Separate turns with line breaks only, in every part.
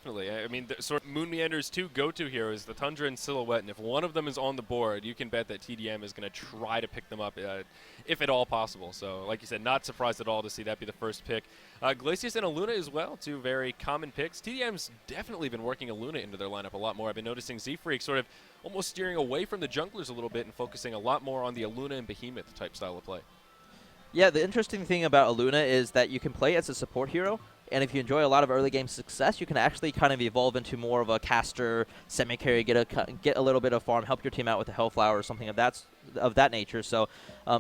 Definitely. I mean, the sort of Moon Meander's two go-to heroes, the Tundra and Silhouette, and if one of them is on the board, you can bet that TDM is going to try to pick them up, if at all possible. So, like you said, not surprised at all to see that be the first pick. Glacius and Aluna as well, two very common picks. TDM's definitely been working Aluna into their lineup a lot more. I've been noticing Z-Freak sort of almost steering away from the junglers a little bit and focusing a lot more on the Aluna and Behemoth type style of play.
Yeah, the interesting thing about Aluna is that you can play as a support hero, and if you enjoy a lot of early game success, you can actually kind of evolve into more of a caster, semi-carry, get a little bit of farm, help your team out with a Hellflower or something of that nature. So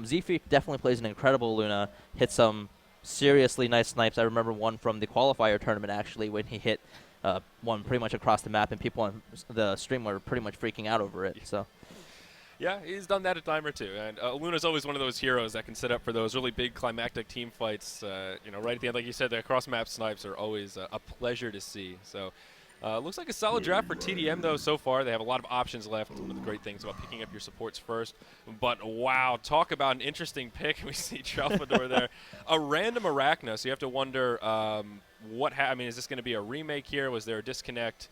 Z-Freak definitely plays an incredible Luna, hit some seriously nice snipes. I remember one from the qualifier tournament, actually, when he hit one pretty much across the map, and people on the stream were pretty much freaking out over it. So.
Yeah, he's done that a time or two, and Luna's always one of those heroes that can set up for those really big climactic team fights. Right at the end, like you said, the cross-map snipes are always a pleasure to see. So, looks like a solid draft for TDM though so far. They have a lot of options left. One of the great things about picking up your supports first. But wow, talk about an interesting pick. We see Tralfador there, a random Arachna. So you have to wonder I mean, is this going to be a remake here? Was there a disconnect?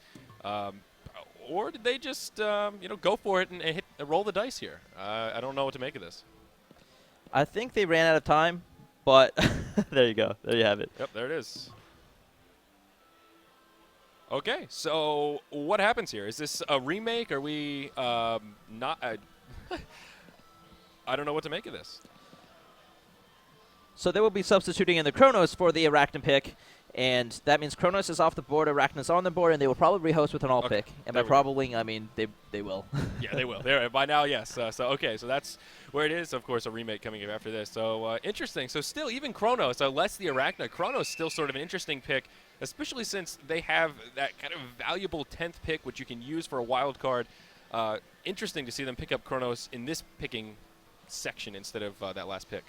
Or did they just, go for it and roll the dice here? I don't know what to make of this.
I think they ran out of time, but there you go. There you have it.
Yep, there it is. Okay, so what happens here? Is this a remake? Are we not? I don't know what to make of this.
So they will be substituting in the Chronos for the Arachna pick. And that means Chronos is off the board, Arachna's on the board, and they will probably rehost with an all pick. And by probably, I mean they will.
Yeah, they will. By now, yes. So that's where it is. Of course, a remake coming up after this. So interesting. So still, even Chronos, less the Arachna, Chronos still sort of an interesting pick, especially since they have that kind of valuable 10th pick, which you can use for a wild card. Interesting to see them pick up Chronos in this picking section instead of that last pick.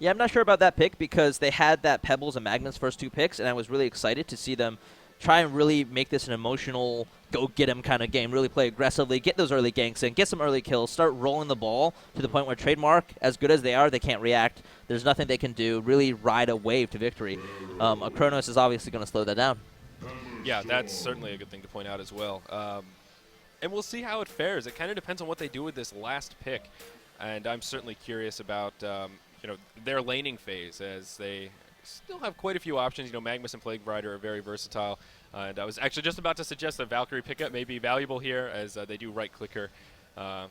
Yeah, I'm not sure about that pick because they had that Pebbles and Magnus first two picks, and I was really excited to see them try and really make this an emotional go-get-'em kind of game, really play aggressively, get those early ganks in, get some early kills, start rolling the ball to the point where Trademark, as good as they are, they can't react. There's nothing they can do, really ride a wave to victory. A Chronos is obviously going to slow that down.
Yeah, that's certainly a good thing to point out as well. And we'll see how it fares. It kind of depends on what they do with this last pick, and I'm certainly curious about their laning phase, as they still have quite a few options. Magnus and Plague Rider are very versatile. And I was actually just about to suggest that Valkyrie pickup may be valuable here, as they do right-clicker.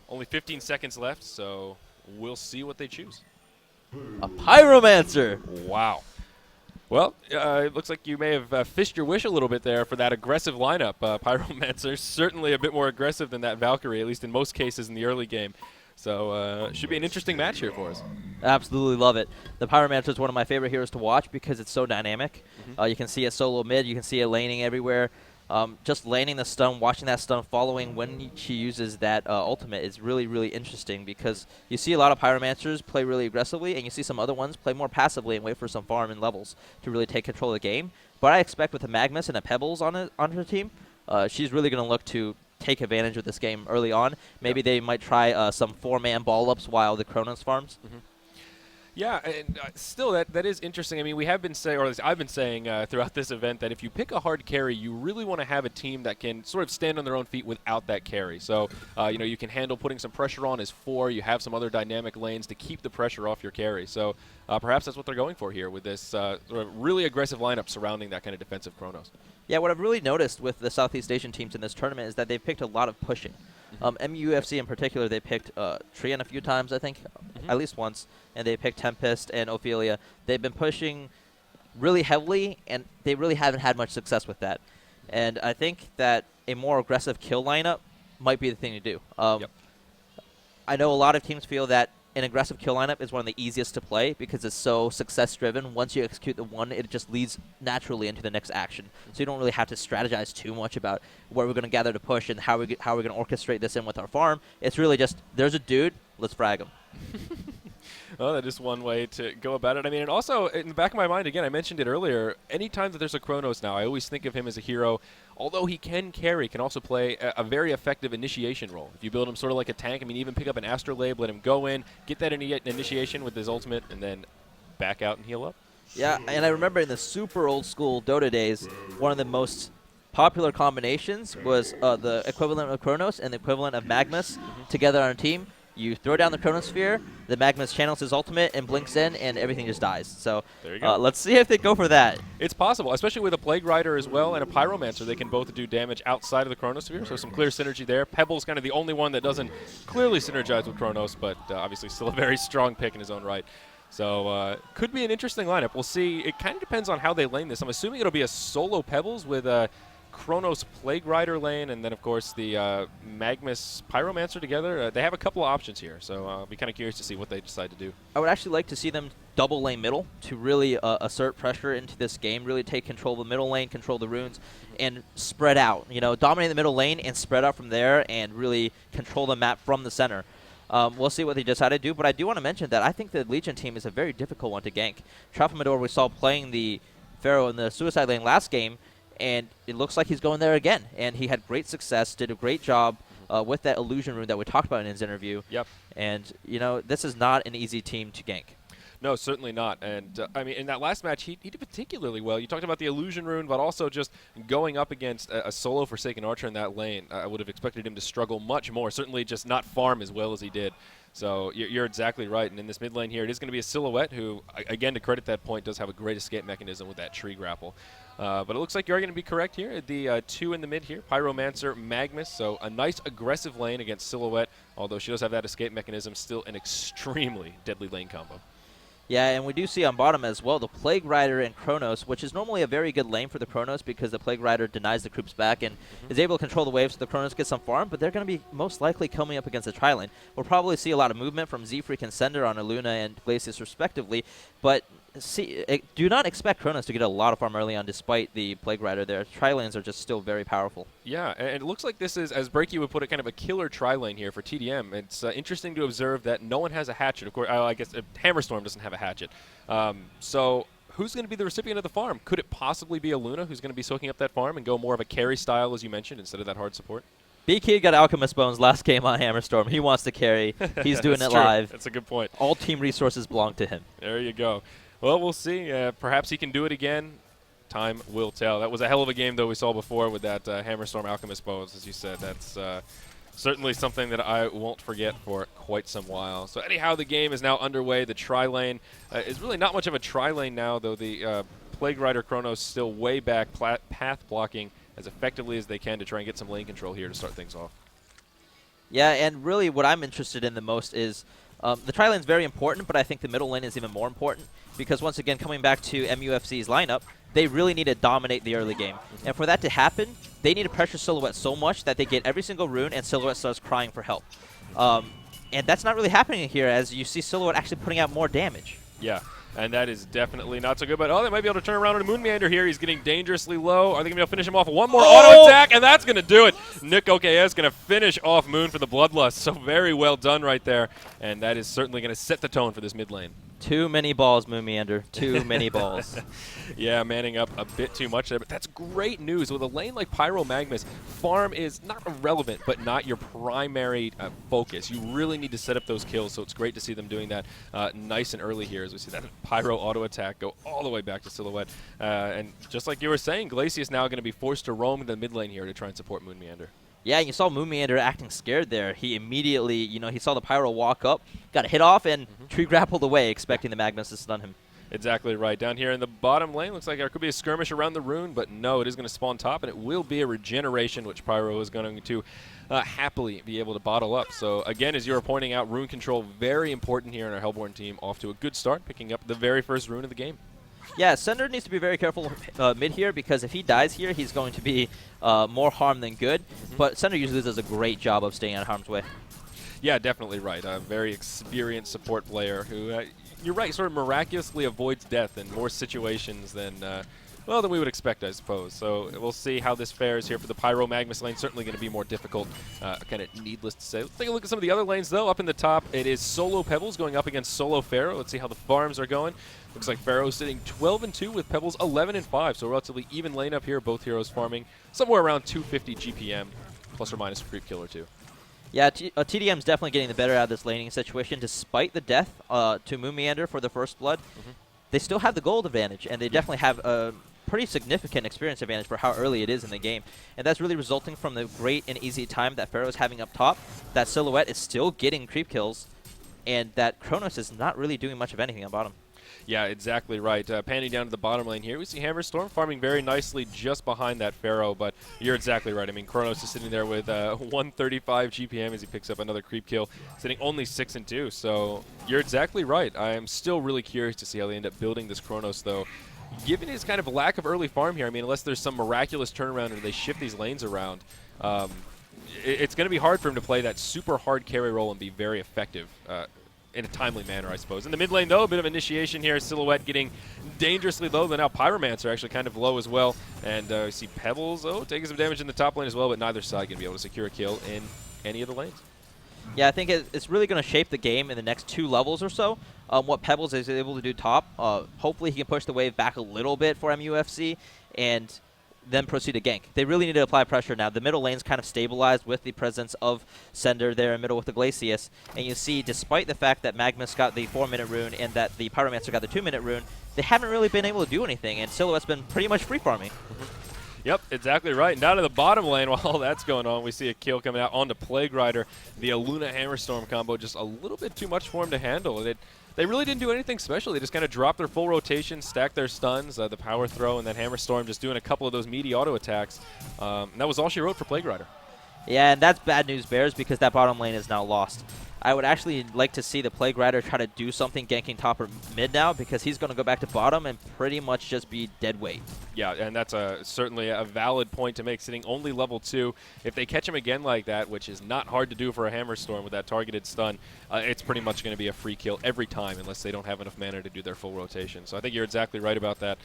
Only 15 seconds left, so we'll see what they choose.
A Pyromancer!
Wow. Well, it looks like you may have fished your wish a little bit there for that aggressive lineup. Pyromancer certainly a bit more aggressive than that Valkyrie, at least in most cases in the early game. So should be an interesting match here for us.
Absolutely love it. The Pyromancer is one of my favorite heroes to watch because it's so dynamic.
Mm-hmm.
You can see it solo mid. You can see it laning everywhere. Just landing the stun, watching that stun, following when she uses that ultimate is really, really interesting because you see a lot of Pyromancers play really aggressively, and you see some other ones play more passively and wait for some farm and levels to really take control of the game. But I expect with a Magnus and a Pebbles on her team, she's really going to look to take advantage of this game early on. Maybe they might try some 4-man ball-ups while the Chronos farms.
Mm-hmm. Yeah, and still, that is interesting. I mean, we have been saying, or at least I've been saying throughout this event, that if you pick a hard carry, you really want to have a team that can sort of stand on their own feet without that carry. So, you can handle putting some pressure on as 4. You have some other dynamic lanes to keep the pressure off your carry. So, perhaps that's what they're going for here with this sort of really aggressive lineup surrounding that kind of defensive Chronos.
Yeah, what I've really noticed with the Southeast Asian teams in this tournament is that they've picked a lot of pushing. MUFC in particular, they picked Trian a few times, I think, at least once, and they picked Tempest and Ophelia. They've been pushing really heavily, and they really haven't had much success with that. And I think that a more aggressive kill lineup might be the thing to do. I know a lot of teams feel that an aggressive kill lineup is one of the easiest to play because it's so success-driven. Once you execute the one, it just leads naturally into the next action. So you don't really have to strategize too much about where we're going to gather to push and how we're going to orchestrate this in with our farm. It's really just, there's a dude, let's frag him.
Well, that is one way to go about it. I mean, and also, in the back of my mind, again, I mentioned it earlier, anytime that there's a Chronos now, I always think of him as a hero. Although he can carry, can also play a very effective initiation role. If you build him sort of like a tank, I mean, even pick up an Astrolabe, let him go in, get that initiation with his ultimate, and then back out and heal up.
Yeah, and I remember in the super old school Dota days, one of the most popular combinations was the equivalent of Chronos and the equivalent of Magnus together on a team. You throw down the Chronosphere, the Magnus channels his ultimate and blinks in, and everything just dies. So
there you go.
Let's see if they go for that.
It's possible, especially with a Plague Rider as well and a Pyromancer. They can both do damage outside of the Chronosphere, so some clear synergy there. Pebble's kind of the only one that doesn't clearly synergize with Chronos, but obviously still a very strong pick in his own right. So could be an interesting lineup. We'll see. It kind of depends on how they lane this. I'm assuming it'll be a solo Pebbles with a Chronos Plague Rider lane, and then, of course, the Magnus Pyromancer together. They have a couple of options here, so I'll be kind of curious to see what they decide to do.
I would actually like to see them double lane middle to really assert pressure into this game, really take control of the middle lane, control the runes, and spread out. You know, dominate the middle lane and spread out from there and really control the map from the center. We'll see what they decide to do, but I do want to mention that I think the Legion team is a very difficult one to gank. Traphamador we saw playing the Pharaoh in the Suicide Lane last game, and it looks like he's going there again. And he had great success, did a great job with that illusion rune that we talked about in his interview.
Yep.
And, you know, this is not an easy team to gank.
No, certainly not. And, I mean, in that last match, he did particularly well. You talked about the illusion rune, but also just going up against a solo Forsaken Archer in that lane. I would have expected him to struggle much more, certainly just not farm as well as he did. So you're exactly right. And in this mid lane here, it is going to be a Silhouette who, again, to credit that point, does have a great escape mechanism with that tree grapple. But it looks like you're going to be correct here. The two in the mid here, Pyromancer, Magnus. So a nice aggressive lane against Silhouette, although she does have that escape mechanism, still an extremely deadly lane combo.
Yeah, and we do see on bottom as well the Plague Rider and Chronos, which is normally a very good lane for the Chronos because the Plague Rider denies the creeps back and is able to control the waves so the Chronos get some farm, but they're going to be most likely coming up against the tri-lane. We'll probably see a lot of movement from Z-Freak and Sender on Illuna and Glacius respectively, but do not expect Chronos to get a lot of farm early on despite the Plague Rider there. Tri-lanes are just still very powerful.
Yeah, and it looks like this is, as Breaky would put it, kind of a killer tri-lane here for TDM. It's interesting to observe that no one has a hatchet. Of course, I guess Hammerstorm doesn't have a hatchet. So who's going to be the recipient of the farm? Could it possibly be Illuna who's going to be soaking up that farm and go more of a carry style, as you mentioned, instead of that hard support?
B-Kid got Alchemist Bones last game on Hammerstorm. He wants to carry. He's doing it
true.
live.
That's a good point.
All team resources belong to him.
There you go. Well, we'll see. Perhaps he can do it again. Time will tell. That was a hell of a game, though, we saw before with that Hammerstorm Alchemist Bones, as you said. That's certainly something that I won't forget for quite some while. So anyhow, the game is now underway. The tri-lane is really not much of a tri-lane now, though the Plague Rider Chronos still way back, path blocking as effectively as they can to try and get some lane control here to start things off.
Yeah, and really what I'm interested in the most is the tri-lane is very important, but I think the middle lane is even more important because, once again, coming back to MUFC's lineup, they really need to dominate the early game. And for that to happen, they need to pressure Silhouette so much that they get every single rune and Silhouette starts crying for help. And that's not really happening here, as you see Silhouette actually putting out more damage.
Yeah, and that is definitely not so good. But, they might be able to turn around on a Moon Meander here. He's getting dangerously low. Are they going to be able to finish him off with one more auto attack? And that's going to do it. Nick OKS going to finish off Moon for the Bloodlust. So very well done right there. And that is certainly going to set the tone for this mid lane.
Too many balls, Moon Meander. Too many balls.
Yeah, manning up a bit too much there, but that's great news. With a lane like Pyro Magnus, farm is not irrelevant, but not your primary focus. You really need to set up those kills, so it's great to see them doing that nice and early here as we see that Pyro auto attack go all the way back to Silhouette. And just like you were saying, Glacius now going to be forced to roam the mid lane here to try and support Moon Meander.
Yeah, you saw Moon Meander acting scared there. He immediately, he saw the Pyro walk up, got a hit off, and tree grappled away, expecting the Magnus to stun him.
Exactly right. Down here in the bottom lane, looks like there could be a skirmish around the rune, but no, it is going to spawn top, and it will be a regeneration, which Pyro is going to happily be able to bottle up. So, again, as you were pointing out, rune control very important here in our Hellborn team. Off to a good start, picking up the very first rune of the game.
Yeah, Sender needs to be very careful mid here because if he dies here, he's going to be more harm than good. But Sender usually does a great job of staying out of harm's way.
Yeah, definitely right. A very experienced support player who, you're right, sort of miraculously avoids death in more situations than we would expect, I suppose. So we'll see how this fares here for the Pyro Magnus lane. Certainly going to be more difficult, kind of needless to say. Let's take a look at some of the other lanes, though. Up in the top, it is Solo Pebbles going up against Solo Pharaoh. Let's see how the farms are going. Looks like Pharaoh sitting 12-2 with Pebbles 11-5, so relatively even lane up here. Both heroes farming somewhere around 250 GPM, plus or minus a creep kill or two.
Yeah, TDM's definitely getting the better out of this laning situation. Despite the death to Moon Meander for the first blood, they still have the gold advantage, and they definitely have pretty significant experience advantage for how early it is in the game. And that's really resulting from the great and easy time that Pharaoh is having up top, that Silhouette is still getting creep kills, and that Kronos is not really doing much of anything on bottom.
Yeah, exactly right. Panning down to the bottom lane here, we see Hammerstorm farming very nicely just behind that Pharaoh, but you're exactly right. I mean, Kronos is sitting there with 135 GPM as he picks up another creep kill, sitting only 6-2. So you're exactly right. I am still really curious to see how they end up building this Kronos, though. Given his kind of lack of early farm here, I mean, unless there's some miraculous turnaround or they shift these lanes around, it's going to be hard for him to play that super hard carry role and be very effective in a timely manner, I suppose. In the mid lane, though, a bit of initiation here. Silhouette getting dangerously low, but now Pyromancer actually kind of low as well. And we see Pebbles, taking some damage in the top lane as well, but neither side going to be able to secure a kill in any of the lanes.
Yeah, I think it's really going to shape the game in the next 2 levels or so. What Pebbles is able to do top, hopefully he can push the wave back a little bit for MUFC and then proceed to gank. They really need to apply pressure now. The middle lane's kind of stabilized with the presence of Sender there in middle with the Glacius. And you see, despite the fact that Magnus got the 4-minute rune and that the Pyromancer got the 2-minute rune, they haven't really been able to do anything, and Silhouette's been pretty much free farming.
Yep, exactly right. And down to the bottom lane, while that's going on, we see a kill coming out onto Plague Rider. The Aluna Hammerstorm combo just a little bit too much for him to handle. They really didn't do anything special. They just kind of dropped their full rotation, stacked their stuns, the power throw, and then Hammerstorm just doing a couple of those meaty auto attacks. And that was all she wrote for Plague Rider.
Yeah, and that's bad news, Bears, because that bottom lane is now lost. I would actually like to see the Plague Rider try to do something ganking top or mid now, because he's going to go back to bottom and pretty much just be dead weight.
Yeah, and that's certainly a valid point to make, sitting only level 2. If they catch him again like that, which is not hard to do for a Hammerstorm with that targeted stun, it's pretty much going to be a free kill every time unless they don't have enough mana to do their full rotation. So I think you're exactly right about that.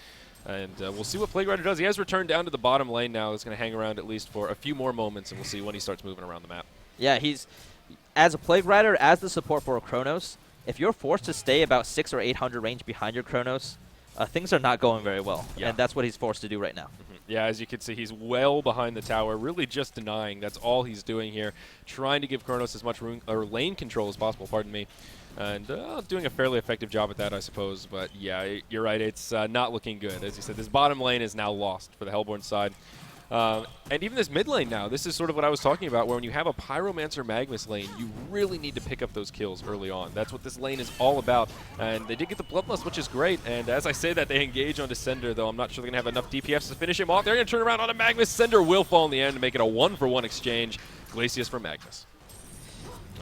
And we'll see what Plague Rider does. He has returned down to the bottom lane now. He's going to hang around at least for a few more moments, and we'll see when he starts moving around the map.
Yeah, as a Plague Rider, as the support for a Kronos, if you're forced to stay about 600 or 800 range behind your Kronos, things are not going very well. Yeah. And that's what he's forced to do right now.
Yeah, as you can see, he's well behind the tower, really just denying. That's all he's doing here, trying to give Kronos as much room or lane control as possible, pardon me. And doing a fairly effective job at that, I suppose. But yeah, you're right, it's not looking good. As you said, this bottom lane is now lost for the Hellborn side. And even this mid lane now, this is sort of what I was talking about, where when you have a Pyromancer Magnus lane, you really need to pick up those kills early on. That's what this lane is all about. And they did get the Bloodlust, which is great. And as I say that, they engage on Descender, though I'm not sure they're going to have enough DPS to finish him off. They're going to turn around on a Magnus. Sender will fall in the end to make it a 1-for-1 exchange. Glacius for Magnus.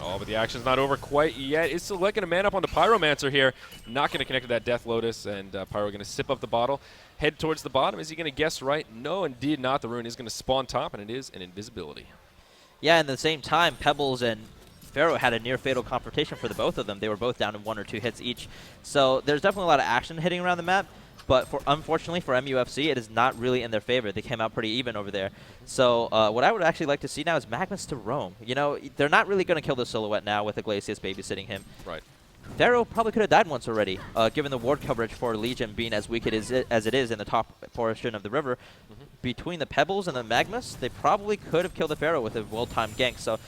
Oh, but the action's not over quite yet. Is Select going to man up on the Pyromancer here. Not going to connect to that Death Lotus, and Pyro going to sip up the bottle. Head towards the bottom. Is he going to guess right? No, indeed not. The rune is going to spawn top, and it is an invisibility.
Yeah, and at the same time, Pebbles and Pharaoh had a near-fatal confrontation for the both of them. They were both down in 1 or 2 hits each. So there's definitely a lot of action hitting around the map. But unfortunately for MUFC, it is not really in their favor. They came out pretty even over there. So what I would actually like to see now is Magnus to roam. You know, they're not really going to kill the Silhouette now with the Glacius babysitting him.
Right.
Pharaoh probably could have died once already, given the ward coverage for Legion being as weak as it is in the top portion of the river. Between the Pebbles and the Magnus, they probably could have killed the Pharaoh with a well-timed gank. So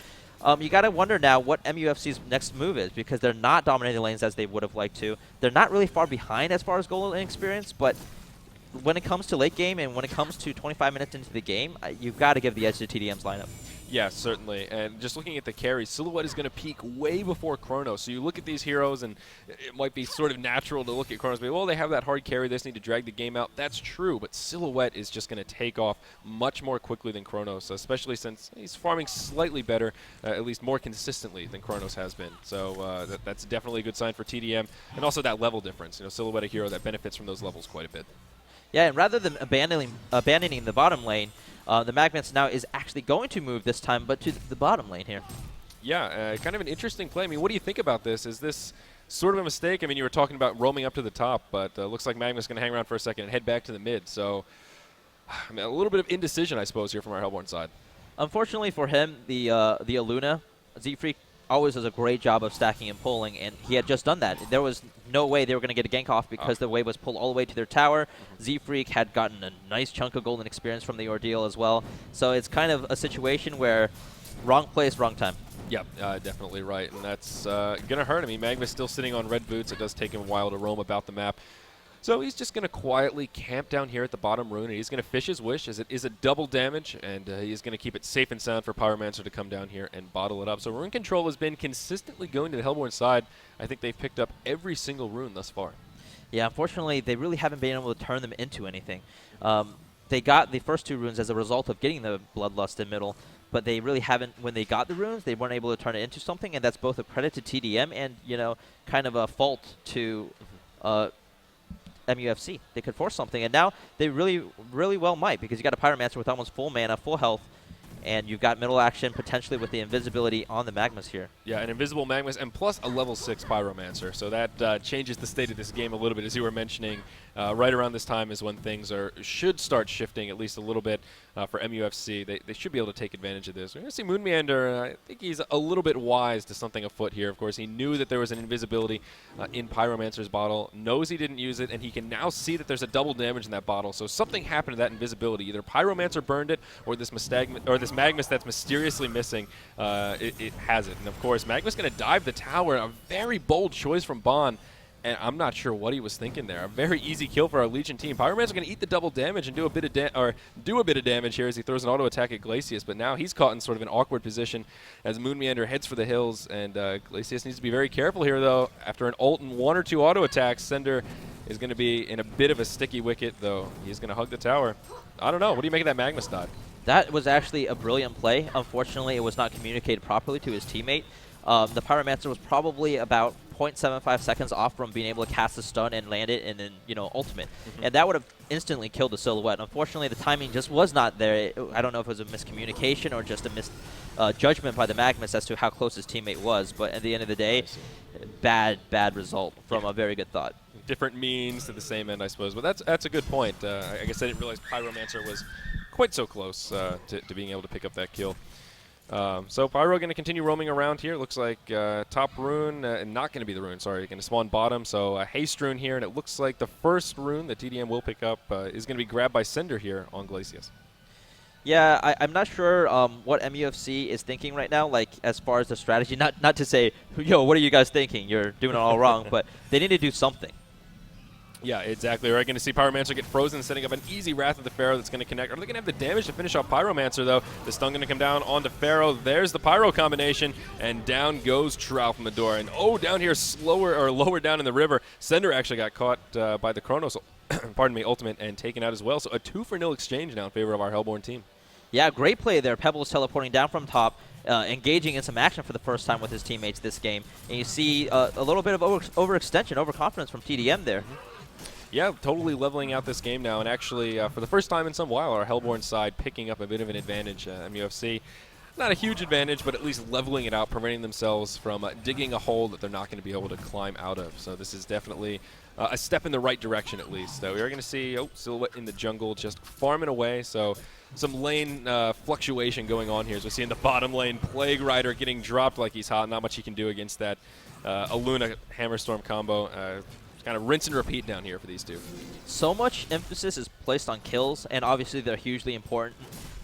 you got to wonder now what MUFC's next move is, because they're not dominating lanes as they would have liked to. They're not really far behind as far as goal and experience, but when it comes to late game and when it comes to 25 minutes into the game, you've got to give the edge to TDM's lineup.
Yeah, certainly. And just looking at the carries, Silhouette is going to peak way before Chronos. So you look at these heroes, and it might be sort of natural to look at Chronos and be, well, they have that hard carry. They just need to drag the game out. That's true, but Silhouette is just going to take off much more quickly than Chronos, especially since he's farming slightly better, at least more consistently than Chronos has been. So that's definitely a good sign for TDM. And also that level difference. You know, Silhouette a hero that benefits from those levels quite a bit.
Yeah, and rather than abandoning the bottom lane, the Magnus now is actually going to move this time, but to the bottom lane here.
Yeah, kind of an interesting play. I mean, what do you think about this? Is this sort of a mistake? I mean, you were talking about roaming up to the top, but looks like Magnus is going to hang around for a second and head back to the mid. So, I mean, a little bit of indecision, I suppose, here from our Hellborn side. Unfortunately
for him, the Aluna, Z-Freak always does a great job of stacking and pulling, and he had just done that. There was no way they were going to get a gank off because the wave was pulled all the way to their tower. Z-Freak had gotten a nice chunk of golden experience from the ordeal as well. So it's kind of a situation where wrong place, wrong time.
Yep, definitely right, and that's going to hurt. I mean, Magma's still sitting on red boots. It does take him a while to roam about the map. So he's just going to quietly camp down here at the bottom rune, and he's going to fish his wish, as it is a double damage, and he's going to keep it safe and sound for Pyromancer to come down here and bottle it up. So rune control has been consistently going to the Hellborn side. I think they've picked up every single rune thus far. Yeah,
unfortunately, they really haven't been able to turn them into anything. They got the first 2 runes as a result of getting the Bloodlust in middle, but they really haven't, when they got the runes, they weren't able to turn it into something, and that's both a credit to TDM and, kind of a fault to MUFC. They could force something, and now they really, really well might, because you got a Pyromancer with almost full mana, full health, and you've got middle action potentially with the invisibility on the Magmas here.
Yeah, an invisible Magmas and plus a level 6 Pyromancer. So that changes the state of this game a little bit, as you were mentioning. Right around this time is when things should start shifting at least a little bit for MUFC. They should be able to take advantage of this. We're going to see Moonmeander. I think he's a little bit wise to something afoot here. Of course, he knew that there was an invisibility in Pyromancer's bottle, knows he didn't use it, and he can now see that there's a double damage in that bottle. So something happened to that invisibility. Either Pyromancer burned it, or this Magmas that's mysteriously missing, it has it. And of course, Magmas going to dive the tower. A very bold choice from Bon. And I'm not sure what he was thinking there. A very easy kill for our Legion team. Pyromancer's going to eat the double damage and do a bit of damage here as he throws an auto attack at Glacius. But now he's caught in sort of an awkward position as Moonmeander heads for the hills. And Glacius needs to be very careful here, though. After an ult and 1 or 2 auto attacks, Sender is going to be in a bit of a sticky wicket, though. He's going to hug the tower. I don't know. What do you make of that Magmas dive?
That was actually a brilliant play. Unfortunately, it was not communicated properly to his teammate. The Pyromancer was probably about 0.75 seconds off from being able to cast a stun and land it and then, ultimate. And that would have instantly killed the silhouette. Unfortunately, the timing just was not there. I don't know if it was a miscommunication or just a misjudgment by the Magmas as to how close his teammate was. But at the end of the day, bad result from a very good thought.
Different means to the same end, I suppose. But that's a good point. I guess I didn't realize Pyromancer was quite so close to being able to pick up that kill. So Pyro going to continue roaming around here. Looks like top rune, and not going to be the rune, sorry, going to spawn bottom. So a haste rune here, and it looks like the first rune that TDM will pick up is going to be grabbed by Sender here on Glacius.
Yeah, I'm not sure what MUFC is thinking right now, like as far as the strategy. Not to say, what are you guys thinking? You're doing it all wrong, but they need to do something.
Yeah, exactly. We're going to see Pyromancer get frozen, setting up an easy Wrath of the Pharaoh that's going to connect. Are they going to have the damage to finish off Pyromancer, though? The stun going to come down onto Pharaoh. There's the Pyro combination, and down goes Trout from the door. And down here, lower down in the river, Sender actually got caught by the Chronos, ultimate, and taken out as well. So a 2-for-0 exchange now in favor of our Hellborn team.
Yeah, great play there. Pebbles teleporting down from top. Engaging in some action for the first time with his teammates this game. And you see a little bit of overextension, overconfidence from TDM there.
Yeah, totally leveling out this game now, and actually, for the first time in some while, our Hellborn side picking up a bit of an advantage. MUFC, not a huge advantage, but at least leveling it out, preventing themselves from digging a hole that they're not going to be able to climb out of. So this is definitely a step in the right direction, at least. We are going to see Silhouette in the jungle just farming away, so some lane fluctuation going on here. As we see in the bottom lane, Plague Rider getting dropped like he's hot. Not much he can do against that Aluna Hammerstorm combo. Kind of rinse and repeat down here for these two.
So much emphasis is placed on kills, and obviously they're hugely important,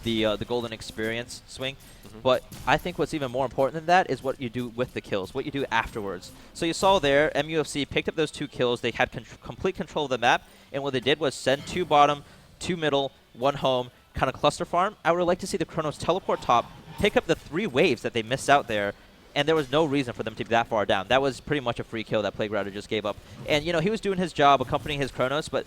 the golden experience swing. But I think what's even more important than that is what you do with the kills, what you do afterwards. So you saw there, MUFC picked up those 2 kills. They had complete control of the map, and what they did was send 2 bottom, 2 middle, 1 home, kind of cluster farm. I would like to see the Chronos teleport top, pick up the 3 waves that they missed out there, and there was no reason for them to be that far down. That was pretty much a free kill that Plague Rider just gave up. And, he was doing his job, accompanying his Chronos, but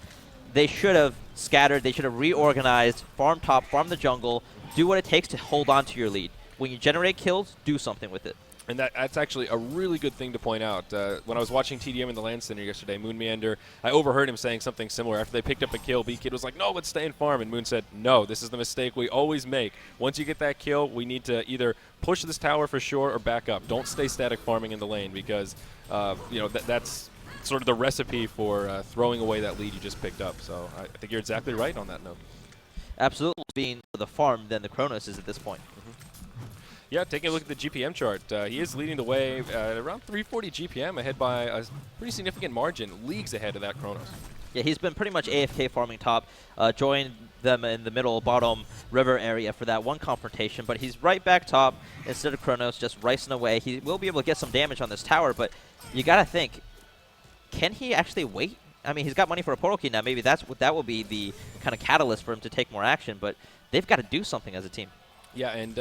they should have scattered. They should have reorganized, farm top, farm the jungle, do what it takes to hold on to your lead. When you generate kills, do something with it.
And that's actually a really good thing to point out. When I was watching TDM in the LAN Center yesterday, Moonmeander, I overheard him saying something similar. After they picked up a kill, B-Kid was like, no, let's stay and farm. And Moon said, no, this is the mistake we always make. Once you get that kill, we need to either push this tower for sure or back up. Don't stay static farming in the lane because, that's sort of the recipe for throwing away that lead you just picked up. So I think you're exactly right on that note.
Absolutely. Being the farm than the Chronos is at this point.
Yeah, taking a look at the GPM chart, he is leading the way at around 340 GPM, ahead by a pretty significant margin, leagues ahead of that Chronos.
Yeah, he's been pretty much AFK farming top, joined them in the middle bottom river area for that one confrontation, but he's right back top instead of Chronos just ricing away. He will be able to get some damage on this tower, but you got to think, can he actually wait I mean, he's got money for a portal key now. Maybe that will be the kind of catalyst for him to take more action. But they've got to do something as a team.
Yeah, and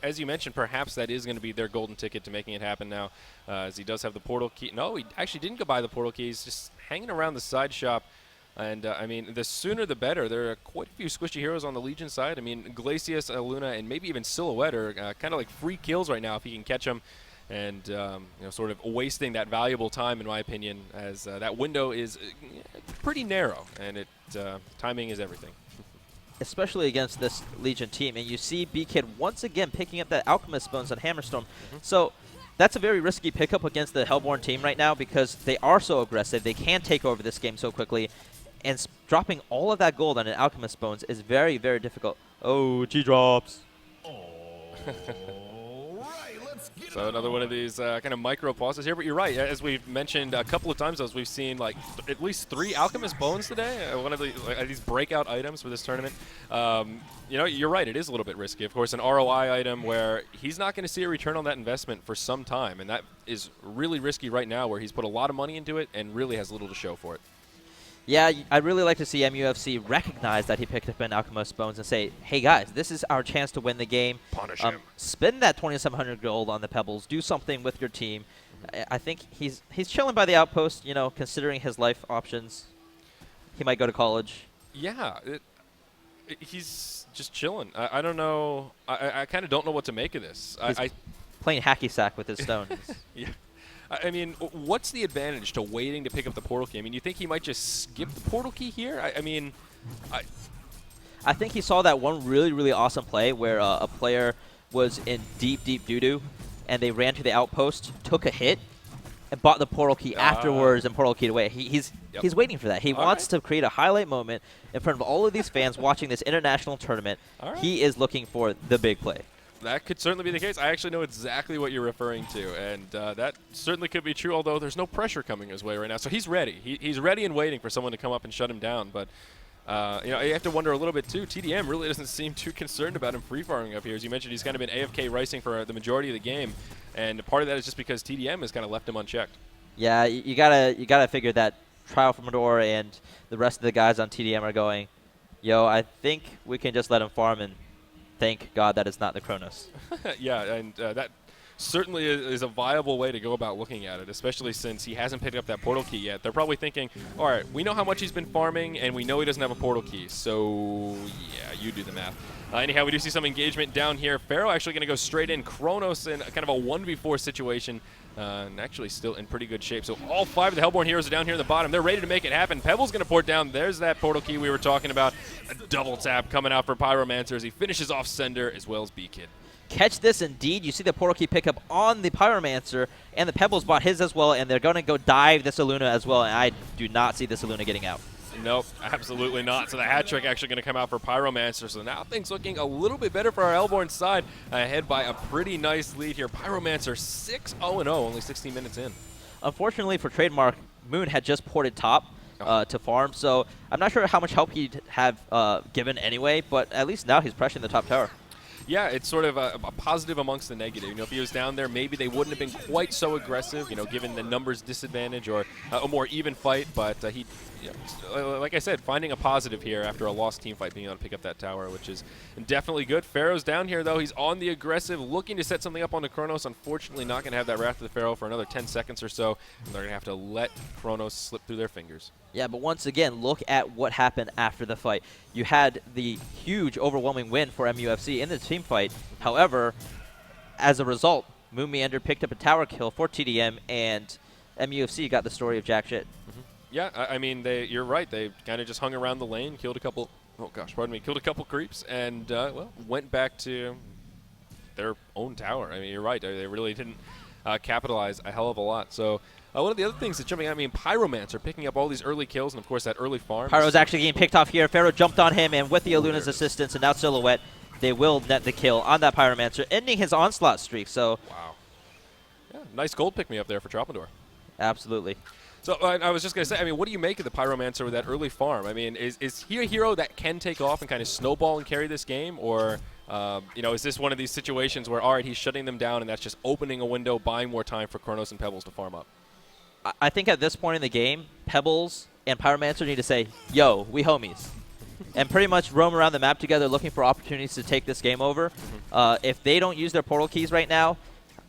as you mentioned, perhaps that is going to be their golden ticket to making it happen now, as he does have the portal key. No, he actually didn't go buy the portal key. He's just hanging around the side shop. And, I mean, the sooner the better. There are quite a few squishy heroes on the Legion side. I mean, Glacius, Luna, and maybe even Silhouette are kind of like free kills right now if he can catch them. And, sort of wasting that valuable time, in my opinion, as that window is pretty narrow. And timing is everything.
Especially against this Legion team. And you see B-Kid once again picking up that Alchemist Bones on Hammerstorm. So that's a very risky pickup against the Hellborn team right now because they are so aggressive. They can take over this game so quickly. And dropping all of that gold on an Alchemist Bones is very, very difficult. Oh, G-drops.
So another one of these kind of micro pauses here, but you're right. As we've mentioned a couple of times, we've seen like at least 3 Alchemist Bones today. One of these breakout items for this tournament. You're right. It is a little bit risky. Of course, an ROI item where he's not going to see a return on that investment for some time, and that is really risky right now, where he's put a lot of money into it and really has little to show for it.
Yeah, I'd really like to see MUFC recognize that he picked up an Alchemist Bones and say, hey guys, this is our chance to win the game.
Punish him.
Spend that 2,700 gold on the Pebbles. Do something with your team. I think he's chilling by the outpost, considering his life options. He might go to college.
Yeah, he's just chilling. I don't know. I kind of don't know what to make of this.
He's playing hacky sack with his stones.
Yeah. I mean, what's the advantage to waiting to pick up the portal key? I mean, you think he might just skip the portal key here?
I think he saw that one really, really awesome play where a player was in deep, deep doo-doo, and they ran to the outpost, took a hit, and bought the portal key afterwards and portal keyed away. He's waiting for that. He wants to create a highlight moment in front of all of these fans watching this international tournament. He is looking for the big play.
That could certainly be the case. I actually know exactly what you're referring to, and that certainly could be true, although there's no pressure coming his way right now. So he's ready. He's ready and waiting for someone to come up and shut him down. But, you have to wonder a little bit, too. TDM really doesn't seem too concerned about him free-farming up here. As you mentioned, he's kind of been AFK ricing for the majority of the game, and part of that is just because TDM has kind of left him unchecked. Yeah,
you gotta figure that Trial from Mador and the rest of the guys on TDM are going, yo, I think we can just let him farm and thank God that it's not the Kronos.
Yeah, and that certainly is a viable way to go about looking at it, especially since he hasn't picked up that portal key yet. They're probably thinking, all right, we know how much he's been farming, and we know he doesn't have a portal key, so yeah, you do the math. Anyhow, we do see some engagement down here. Pharaoh actually going to go straight in. Kronos in kind of a 1v4 situation, and actually still in pretty good shape. So all 5 of the Hellborn heroes are down here in the bottom. They're ready to make it happen. Pebble's going to port down. There's that portal key we were talking about. A double tap coming out for Pyromancer as he finishes off Sender as well as B-Kid.
Catch this, indeed. You see the portal key pickup on the Pyromancer, and the Pebbles bought his as well, and they're going to go dive this Aluna as well, and I do not see this Aluna getting out.
Nope, absolutely not. So the hat trick actually going to come out for Pyromancer. So now things looking a little bit better for our Hellborn side, ahead by a pretty nice lead here. Pyromancer 6-0-0, only 16 minutes in.
Unfortunately for Trademark, Moon had just ported top to farm, so I'm not sure how much help he'd have given anyway, but at least now he's pressuring the top tower.
Yeah, it's sort of a positive amongst the negative. If he was down there, maybe they wouldn't have been quite so aggressive, given the numbers disadvantage or a more even fight. But he, like I said, finding a positive here after a lost team fight, being able to pick up that tower, which is definitely good. Pharaoh's down here, though. He's on the aggressive, looking to set something up on the Kronos. Unfortunately, not going to have that Wrath of the Pharaoh for another 10 seconds or so. And they're going to have to let Kronos slip through their fingers.
Yeah, but once again, look at what happened after the fight. You had the huge, overwhelming win for MUFC in the team fight. However, as a result, Moon Meander picked up a tower kill for TDM, and MUFC got the story of jack shit.
Yeah, I mean, you're right. They kind of just hung around the lane, killed a couple creeps, and, went back to their own tower. I mean, you're right. They really didn't capitalize a hell of a lot. So one of the other things that's jumping out, Pyromancer picking up all these early kills, and of course that early farm.
Pyro's actually getting picked off here. Pharaoh jumped on him, and with the Aluna's assistance and now Silhouette, they will net the kill on that Pyromancer, ending his onslaught streak. So,
wow. Yeah, nice gold pick me up there for Tropador.
Absolutely.
So I was just going to say, what do you make of the Pyromancer with that early farm? Is he a hero that can take off and kind of snowball and carry this game? Or, is this one of these situations where, all right, he's shutting them down and that's just opening a window, buying more time for Kronos and Pebbles to farm up?
I think at this point in the game, Pebbles and Pyromancer need to say, yo, we homies. And pretty much roam around the map together looking for opportunities to take this game over. If they don't use their portal keys right now,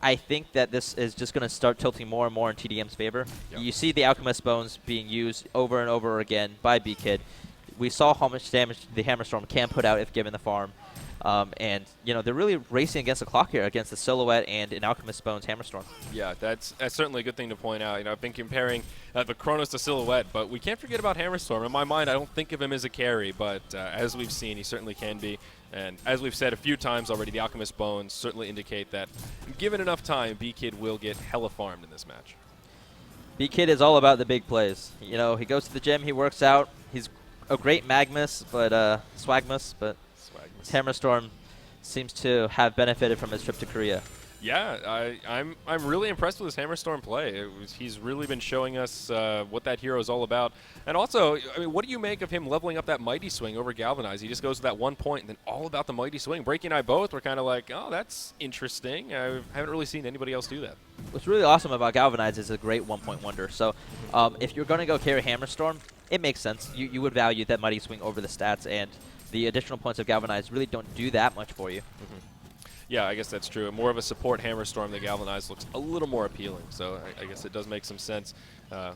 I think that this is just going to start tilting more and more in TDM's favor. Yep. You see the Alchemist Bones being used over and over again by B-Kid. We saw how much damage the Hammerstorm can put out if given the farm. And, you know, they're really racing against the clock here against the Silhouette and an Alchemist Bones Hammerstorm.
Yeah, that's certainly a good thing to point out. You know, I've been comparing the Chronos to Silhouette, but we can't forget about Hammerstorm. In my mind, I don't think of him as a carry, but as we've seen, he certainly can be. And as we've said a few times already, the Alchemist Bones certainly indicate that given enough time, B-Kid will get hella farmed in this match.
B-Kid is all about the big plays. You know, he goes to the gym, he works out. He's a great Magmus, but Swagmus, but Hammerstorm seems to have benefited from his trip to Korea.
Yeah, I'm really impressed with his Hammerstorm play. He's really been showing us what that hero is all about. And also, I mean, what do you make of him leveling up that Mighty Swing over Galvanize? He just goes to that 1 point and then all about the Mighty Swing. Breaking and I both were kind of like, oh, that's interesting. I haven't really seen anybody else do that.
What's really awesome about Galvanize is a great 1-point wonder. So if you're going to go carry Hammerstorm, it makes sense. You would value that Mighty Swing over the stats, and the additional points of Galvanize really don't do that much for you.
Yeah, I guess that's true. More of a support Hammerstorm than Galvanize looks a little more appealing, so I guess it does make some sense.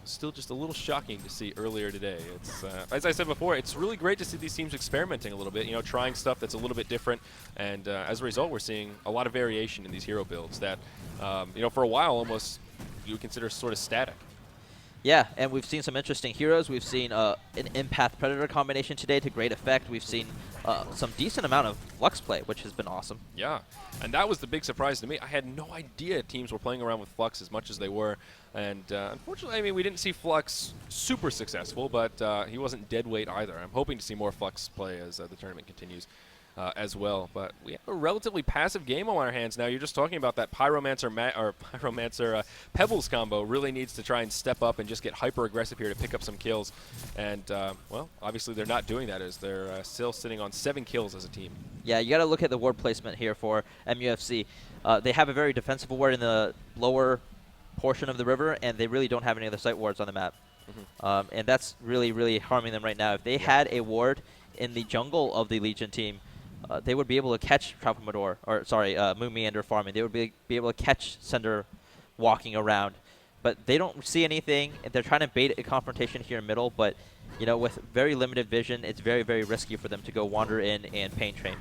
Still just a little shocking to see earlier today. It's as I said before, it's really great to see these teams experimenting a little bit, you know, trying stuff that's a little bit different, and as a result, we're seeing a lot of variation in these hero builds that, you know, for a while almost you would consider sort of static.
Yeah, and we've seen some interesting heroes. We've seen an Empath Predator combination today to great effect. We've seen some decent amount of Flux play, which has been awesome.
Yeah, and that was the big surprise to me. I had no idea teams were playing around with Flux as much as they were. And unfortunately, I mean, we didn't see Flux super successful, but he wasn't dead weight either. I'm hoping to see more Flux play as the tournament continues. As well, but we have a relatively passive game on our hands now. You're just talking about that Pyromancer Pebbles combo really needs to try and step up and just get hyper aggressive here to pick up some kills. And well, obviously they're not doing that as they're still sitting on 7 kills as a team. Yeah,
you got to look at the ward placement here for MUFC. They have a very defensive ward in the lower portion of the river, and they really don't have any other site wards on the map. And that's really, really harming them right now. If they had a ward in the jungle of the Legion team, they would be able to catch Tralfamador, or sorry, Moon Meander farming. They would be able to catch Cinder walking around. But they don't see anything. They're trying to bait a confrontation here in middle, but you know, with very limited vision, it's very, very risky for them to go wander in and pain train.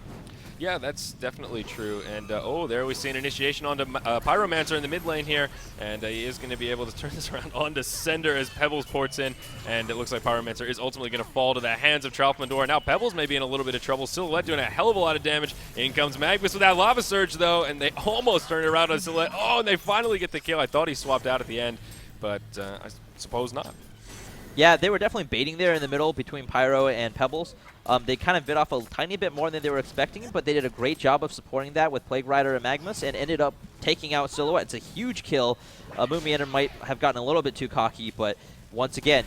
Yeah, that's definitely true. And, oh, there we see an initiation onto Pyromancer in the mid lane here. And he is going to be able to turn this around onto Sender as Pebbles ports in. And it looks like Pyromancer is ultimately going to fall to the hands of Tralfamador. Now Pebbles may be in a little bit of trouble. Silhouette doing a hell of a lot of damage. In comes Magmus with that Lava Surge, though. And they almost turn it around on Silhouette. Oh, and they finally get the kill. I thought he swapped out at the end, but I suppose not.
Yeah, they were definitely baiting there in the middle between Pyro and Pebbles. They kind of bit off a tiny bit more than they were expecting, but they did a great job of supporting that with Plague Rider and Magmus and ended up taking out Silhouette. It's a huge kill. Moon Meander might have gotten a little bit too cocky, but once again,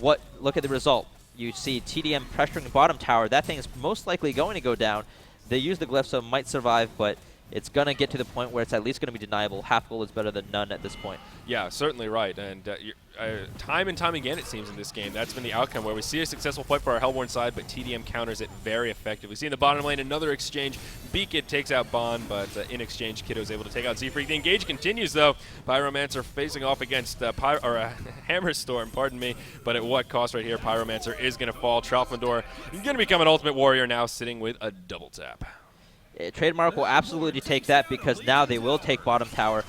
look at the result. You see TDM pressuring the bottom tower. That thing is most likely going to go down. They use the glyph, so it might survive, but it's going to get to the point where it's at least going to be deniable. Half goal is better than none at this point.
Yeah, certainly right. And time and time again, it seems, in this game, that's been the outcome where we see a successful fight for our Hellborn side, but TDM counters it very effectively. We see in the bottom lane another exchange. B-Kid takes out Bond, but in exchange, Kiddo is able to take out Z-Freak. The engage continues, though. Pyromancer facing off against Hammerstorm, pardon me, but at what cost right here? Pyromancer is going to fall. Tralfamador is going to become an Ultimate Warrior now, sitting with a double tap.
Trademark will absolutely take that because now they will take bottom tower.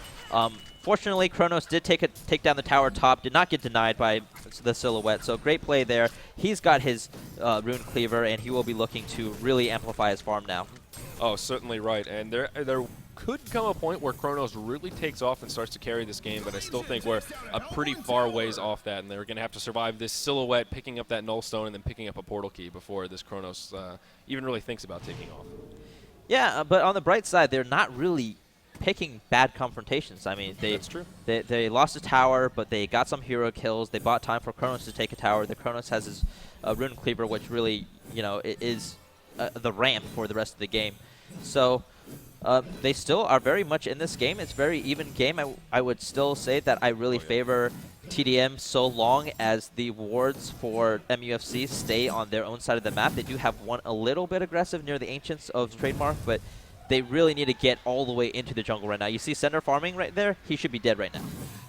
Fortunately, Kronos did take down the tower top, did not get denied by the Silhouette, so great play there. He's got his Rune Cleaver, and he will be looking to really amplify his farm now. Oh, certainly right, and there could come a point where Kronos really takes off and starts to carry this game, but I still think we're a pretty far ways off that, and they're going to have to survive this Silhouette picking up that Null Stone and then picking up a Portal Key before this Kronos even really thinks about taking off. Yeah, but on the bright side, they're not really picking bad confrontations. I mean,
that's true.
They lost a tower, but they got some hero kills. They bought time for Kronos to take a tower. The Kronos has his Rune Cleaver, which really, you know, is the ramp for the rest of the game. So they still are very much in this game. It's a very even game. I would still say that I really favor TDM so long as the wards for MUFC stay on their own side of the map. They do have one a little bit aggressive near the Ancients of Trademark, but they really need to get all the way into the jungle right now. You see Center farming right there? He should be dead right now.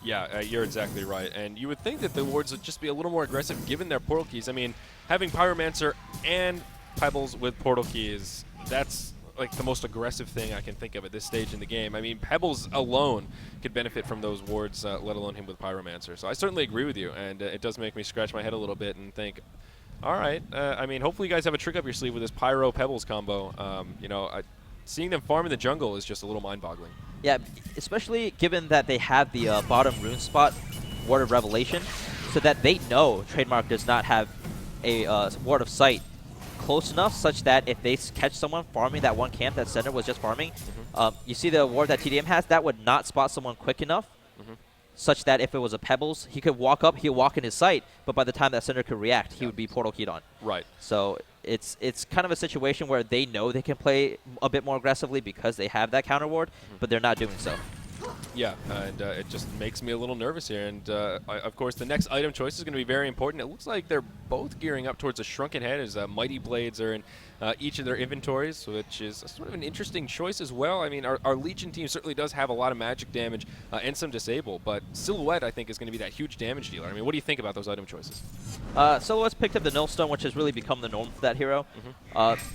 Yeah, you're exactly right. And you would think that the wards would just be a little more aggressive given their portal keys. I mean, having Pyromancer and Pebbles with portal keys, that's like the most aggressive thing I can think of at this stage in the game. I mean, Pebbles alone could benefit from those wards, let alone him with Pyromancer. So I certainly agree with you, and it does make me scratch my head a little bit and think, all right, I mean, hopefully you guys have a trick up your sleeve with this Pyro-Pebbles combo. You know, seeing them farm in the jungle is just a little mind-boggling.
Yeah, especially given that they have the bottom rune spot, Ward of Revelation, so that they know Trademark does not have a Ward of Sight close enough such that if they catch someone farming that one camp that Center was just farming, you see the ward that TDM has, that would not spot someone quick enough such that if it was a Pebbles, he could walk up, he'll walk in his sight, but by the time that Center could react, he would be portal keyed on.
Right.
So it's kind of a situation where they know they can play a bit more aggressively because they have that counter ward, but they're not doing so.
Yeah, and it just makes me a little nervous here. And, of course, the next item choice is going to be very important. It looks like they're both gearing up towards a Shrunken Head as Mighty Blades are in each of their inventories, which is sort of an interesting choice as well. I mean, our Legion team certainly does have a lot of magic damage and some disable, but Silhouette, I think, is going to be that huge damage dealer. I mean, what do you think about those item choices?
Silhouette's picked up the Nullstone, which has really become the norm for that hero.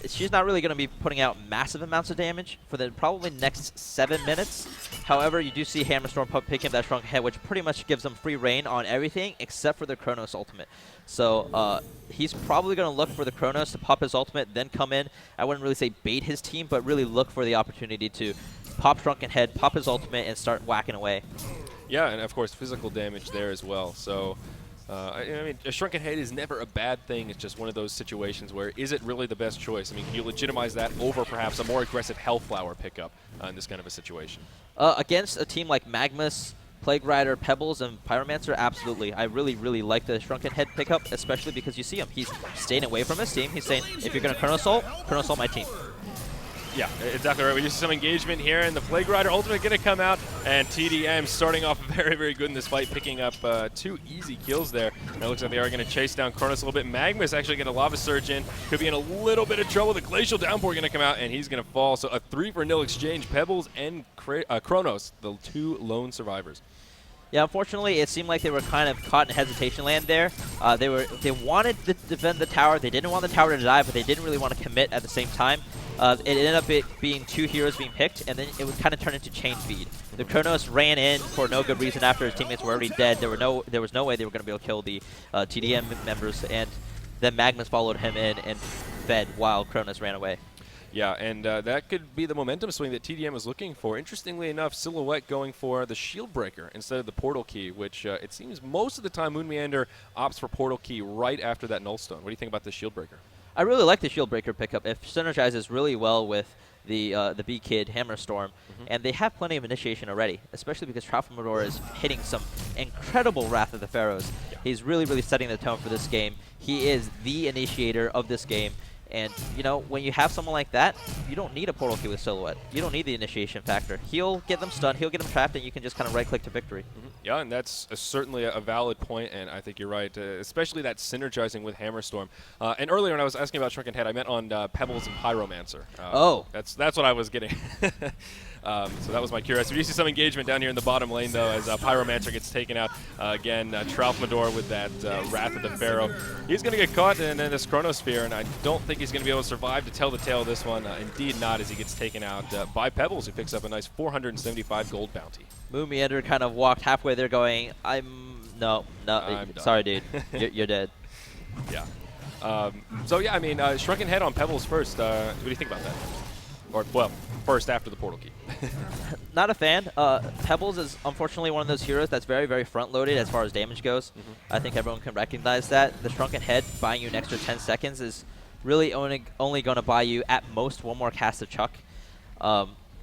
She's not really going to be putting out massive amounts of damage for the probably next 7 minutes. However, you do see Hammerstorm picking up that Shrunken Head, which pretty much gives them free reign on everything except for the Chronos ultimate. So he's probably going to look for the Chronos to pop his ultimate, then come in. I wouldn't really say bait his team, but really look for the opportunity to pop Shrunken Head, pop his ultimate, and start whacking away. Yeah,
and of course physical damage there as well. So I mean, a Shrunken Head is never a bad thing. It's just one of those situations where is it really the best choice? I mean, can you legitimize that over perhaps a more aggressive Hellflower pickup in this kind of a situation?
Against a team like Magmus, Plague Rider, Pebbles, and Pyromancer, absolutely. I really, really like the Shrunken Head pickup, especially because you see him. He's staying away from his team. He's saying, if you're going to Chrono Assault my team.
Yeah, exactly right. We just some engagement here, and the Plague Rider ultimate going to come out, and TDM starting off very, very good in this fight, picking up 2 easy kills there. And it looks like they are going to chase down Kronos a little bit. Magmus actually going to Lava Surge in. Could be in a little bit of trouble. The Glacial Downpour going to come out, and he's going to fall. So a 3-for-0 exchange. Pebbles and Kronos, the 2 lone survivors.
Yeah, unfortunately, it seemed like they were kind of caught in hesitation land there. They wanted to defend the tower. They didn't want the tower to die, but they didn't really want to commit at the same time. It ended up being 2 heroes being picked, and then it would kind of turn into chain feed. The Kronos ran in for no good reason after his teammates were already dead. There was no way they were going to be able to kill the TDM members, and then Magmus followed him in and fed while Kronos ran away.
Yeah, and that could be the momentum swing that TDM was looking for. Interestingly enough, Silhouette going for the Shield Breaker instead of the Portal Key, which it seems most of the time Moon Meander opts for Portal Key right after that Nullstone. What do you think about the Shield Breaker?
I really like the Shield Breaker pickup. It synergizes really well with the B-Kid Hammerstorm, and they have plenty of initiation already, especially because Tralfamador is hitting some incredible Wrath of the Pharaohs. Yeah. He's really, really setting the tone for this game. He is the initiator of this game. And, you know, when you have someone like that, you don't need a Portal Key with Silhouette. You don't need the initiation factor. He'll get them stunned, he'll get them trapped, and you can just kind of right-click to victory.
Yeah, and that's certainly a valid point, and I think you're right, especially that synergizing with Hammerstorm. And earlier when I was asking about Shrunken Head, I meant on Pebbles and Pyromancer. That's what I was getting. So that was my curiosity. You see some engagement down here in the bottom lane, though, as Pyromancer gets taken out. Again, Tralfamador with that Wrath of the Pharaoh. He's going to get caught in this Chronosphere, and I don't think he's going to be able to survive to tell the tale of this one. Indeed not, as he gets taken out by Pebbles, who picks up a nice 475 gold bounty.
Moon Meander kind of walked halfway there going, no, sorry, dude. you're dead.
Yeah. So, yeah, I mean, Shrunken Head on Pebbles first. What do you think about that? Or, well, first after the Portal Key.
Not a fan. Pebbles is unfortunately one of those heroes that's very, very front-loaded as far as damage goes. I think everyone can recognize that. The Shrunken Head buying you an extra 10 seconds is really only going to buy you, at most, 1 more cast of Chuck.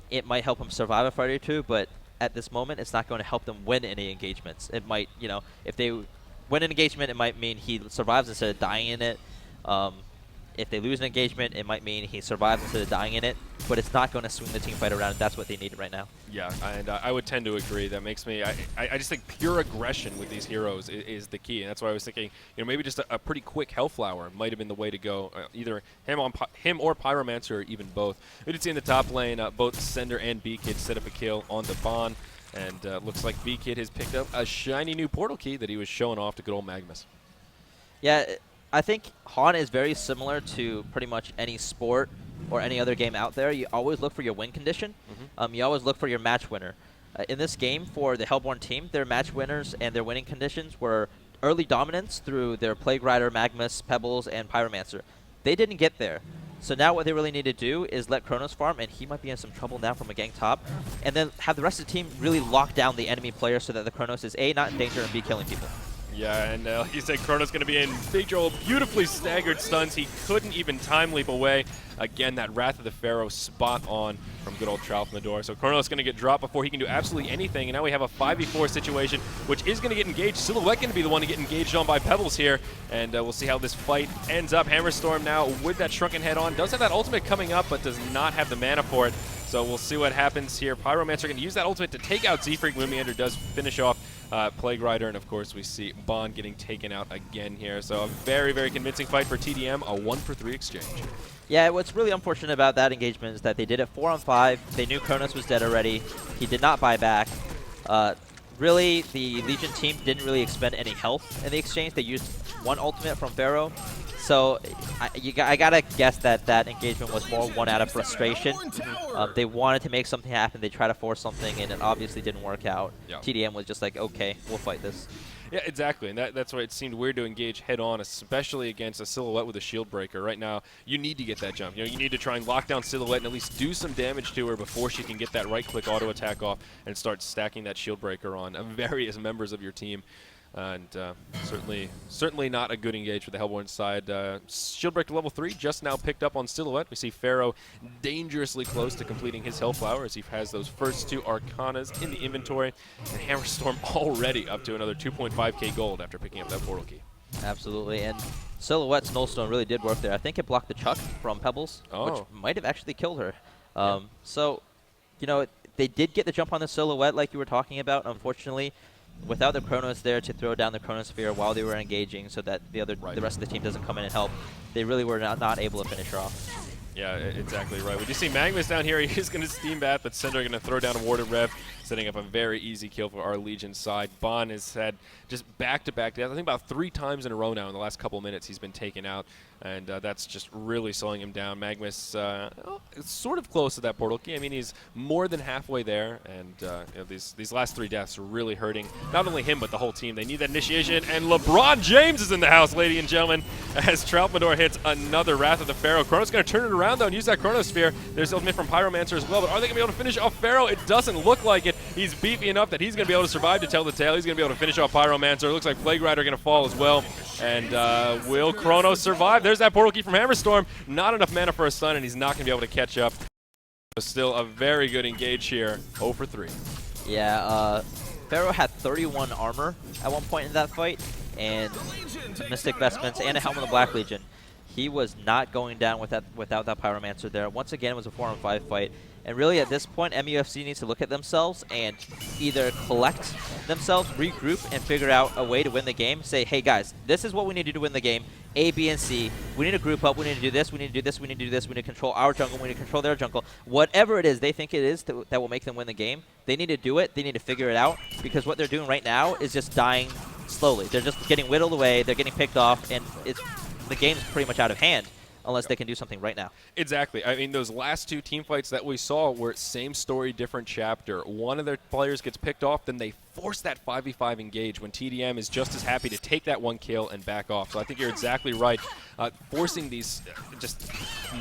It might help him survive a fight or 2, but at this moment, it's not going to help them win any engagements. It might, you know, if they win an engagement, it might mean he survives instead of dying in it. If they lose an engagement, it might mean he survives instead of dying in it, but it's not going to swing the team fight around, and that's what they need right now.
Yeah, and I would tend to agree. That makes me, I just think pure aggression with these heroes is the key, and that's why I was thinking, maybe just a pretty quick Hellflower might have been the way to go. Either him or Pyromancer, or even both. We did see in the top lane, both Sender and B-Kid set up a kill on the Bond, and looks like B-Kid has picked up a shiny new portal key that he was showing off to good old Magmus.
Yeah, I think HoN is very similar to pretty much any sport or any other game out there. You always look for your win condition. You always look for your match winner. In this game, for the Hellborn team, their match winners and their winning conditions were early dominance through their Plague Rider, Magmus, Pebbles, and Pyromancer. They didn't get there. So now what they really need to do is let Kronos farm, and he might be in some trouble now from a gang top, and then have the rest of the team really lock down the enemy player so that the Kronos is A, not in danger, and B, killing people.
Yeah, and like you said, Kronos going to be in big trouble. Beautifully staggered stuns. He couldn't even time leap away. Again, that Wrath of the Pharaoh spot on from good old Tralfamador. So Kronos going to get dropped before he can do absolutely anything. And now we have a 5v4 situation, which is going to get engaged. Silhouette going to be the one to get engaged on by Pebbles here. And we'll see how this fight ends up. Hammerstorm now with that Shrunken Head on. Does have that ultimate coming up, but does not have the mana for it. So we'll see what happens here. Pyromancer going to use that ultimate to take out Z-Freak. Moonmeander does finish off Plague Rider, and of course we see Bond getting taken out again here. So a very, very convincing fight for TDM, a 1-for-3 exchange.
Yeah, what's really unfortunate about that engagement is that they did it 4-on-5. They knew Kronos was dead already. He did not buy back. Really, the Legion team didn't really expend any health in the exchange. They used one ultimate from Pharaoh. So I gotta guess that that engagement was more one out of frustration. They wanted to make something happen. They tried to force something, and it obviously didn't work out. Yeah. TDM was just like, okay, we'll fight this.
Yeah, exactly, and that's why it seemed weird to engage head-on, especially against a Silhouette with a shield breaker. Right now, you need to get that jump. You need to try and lock down Silhouette and at least do some damage to her before she can get that right-click auto attack off and start stacking that shield breaker on various members of your team. And certainly not a good engage for the Hellborn side. Shield breaker level 3 just now picked up on Silhouette. We see Pharaoh dangerously close to completing his Hellflower as he has those first 2 Arcanas in the inventory. And Hammerstorm already up to another 2.5k gold after picking up that portal key.
Absolutely, and Silhouette's Nullstone really did work there. I think it blocked the Chuck from Pebbles, which might have actually killed her. So, they did get the jump on the Silhouette like you were talking about. Unfortunately, without the Kronos there to throw down the Chronosphere while they were engaging so that the rest of the team doesn't come in and help, they really were not able to finish her off.
Yeah, exactly right. We do see Magmus down here. He is going to Steam Bath, but Cinder going to throw down a Warded Rev, setting up a very easy kill for our Legion side. Bond has had just back-to-back deaths. I think about 3 times in a row now in the last couple minutes he's been taken out, and that's just really slowing him down. Magmus is sort of close to that portal key. I mean, he's more than halfway there, and these last 3 deaths are really hurting not only him but the whole team. They need that initiation, and LeBron James is in the house, ladies and gentlemen, as Tralfamador hits another Wrath of the Pharaoh. Chrono's going to turn it around, though, and use that Chronosphere. There's ultimate from Pyromancer as well, but are they going to be able to finish off Pharaoh? It doesn't look like it. He's beefy enough that he's going to be able to survive to tell the tale. He's going to be able to finish off Pyromancer. It looks like Plague Rider going to fall as well. And will Kronos survive? There's that portal key from Hammerstorm. Not enough mana for a stun, and he's not going to be able to catch up. But still a very good engage here. 0 for 3. Yeah,
Pharaoh had 31 armor at one point in that fight, and Mystic Vestments and a Helm of the Black Legion. He was not going down without that Pyromancer there. Once again, it was a 4-on-5 fight. And really, at this point, MUFC needs to look at themselves and either collect themselves, regroup, and figure out a way to win the game. Say, hey, guys, this is what we need to do to win the game. A, B, and C. We need to group up. We need to do this. We need to do this. We need to do this. We need to control our jungle. We need to control their jungle. Whatever it is they think it is that will make them win the game, they need to do it. They need to figure it out, because what they're doing right now is just dying slowly. They're just getting whittled away. They're getting picked off, and the game's pretty much out of hand unless they can do something right now.
Exactly. I mean, those last 2 team fights that we saw were same story, different chapter. One of their players gets picked off, then they force that 5v5 engage when TDM is just as happy to take that 1 kill and back off. So I think you're exactly right. Forcing these just